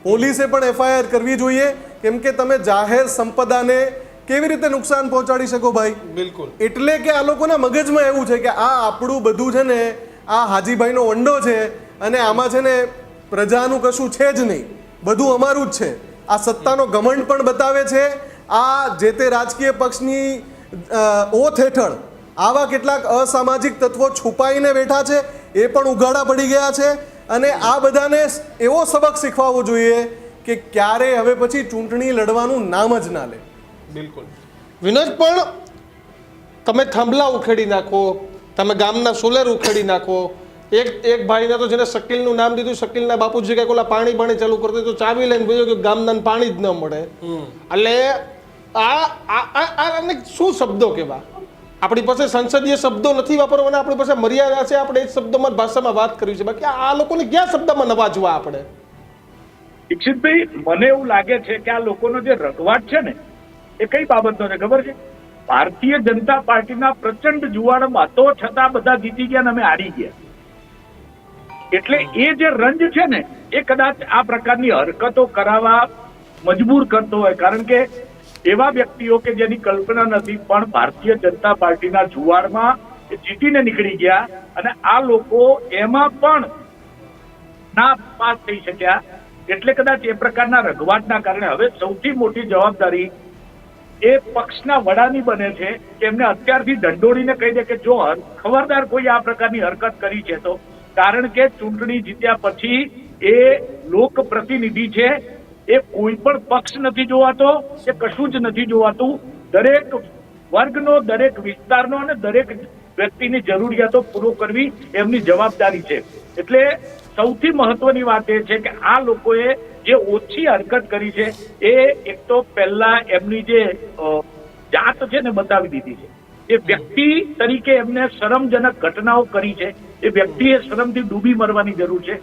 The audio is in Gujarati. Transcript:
પોલીસે પણ FIR કરવી જોઈએ, કેમ કે તમે જાહેર સંપદાને કેવી રીતે નુકસાન પહોંચાડી શકો ભાઈ? બિલકુલ. એટલે કે આ લોકોના મગજમાં એવું છે કે આ આપણું બધું છે ને, આ હાજીભાઈનો વંડો છે અને આમાં છે ને પ્રજાનું કશું છે જ નહીં, બધું અમારું જ છે. આ સત્તાનો ઘમંડ પણ બતાવે છે. આ જે તે રાજકીય પક્ષની ઓથ હેઠળ આવા કેટલાક અસામાજિક તત્વો છુપાઈને બેઠા છે, એ પણ ઉઘાડા પડી ગયા છે. અને આ બધાને એવો સબક શીખવાવો જોઈએ કે ક્યારે હવે પછી ચૂંટણી લડવાનું નામ જ ના લે. બિલકુલ. વિનોદ, પણ તમે થાંભલા ઉખેડી નાખો, તમે ગામના સોલર ઉખેડી નાખો. એક ભાઈને તો જેને શકીલનું નામ દીધું, શકીલના બાપુજી કઈક ઓલા પાણી ચાલુ કરતો તો ચાવી લઈને બોલ્યો કે ગામના પાણી જ ન મળે. એટલે આ શું શબ્દો કેવા? આપણી પાસે સંસદીય શબ્દો નથી વાપરવાના, આપણી પાસે મર્યાદા છે, આપણે એ શબ્દોમાં ભાષામાં વાત કરવી છે. બાકી આ લોકોને ક્યાં શબ્દમાં નવાજવા આપણે? દીક્ષિતભાઈ, મને એવું લાગે છે કે આ લોકોનો જે રઘવાટ છે ને, એ કઈ બાબતનો છે ખબર છે? ભારતીય જનતા પાર્ટીના પ્રચંડ જુવાળ મતો છતાં બધા જીતી ગયા ને અમે હારી ગયા. એટલે એ જે રંજ છે ને, એ કદાચ આ પ્રકારની હરકતો કરાવવા મજબૂર કરતો હોય. કારણ કે એવા વ્યક્તિઓ કે જેની કલ્પના નથી, પણ ભારતીય જનતા પાર્ટીના જુવાળમાં જીતીને નીકળી ગયા અને આ લોકો એમાં પણ ના પાસ થઈ શક્યા. એટલે કદાચ એ પ્રકારના રઘવાટના કારણે હવે સૌથી મોટી જવાબદારી એ પક્ષના વડાની બને છે કે એમને અત્યારથી ઢંઢોળીને કહી દે કે જો ખબરદાર કોઈ આ પ્રકારની હરકત કરી છે તો. કારણ કે ચૂંટણી જીત્યા પછી એ લોક પ્રતિનિધિ છે, એ કોઈ પણ પક્ષ નથી જોવાતો, એ કશું જ નથી જોવાતું. દરેક વર્ગનો, દરેક વિસ્તારનો અને દરેક વ્યક્તિની જરૂરિયાતો પૂરો કરવી એમની જવાબદારી છે. એટલે સૌથી મહત્વની વાત એ છે કે આ લોકોએ જે ઓછી હરકત કરી છે એ એક તો પહેલા એમની જે જાત છે ને બતાવી દીધી છે. એ વ્યક્તિ તરીકે એમને શરમજનક ઘટનાઓ કરી છે, એ વ્યક્તિએ શરમથી ડૂબી મરવાની જરૂર છે.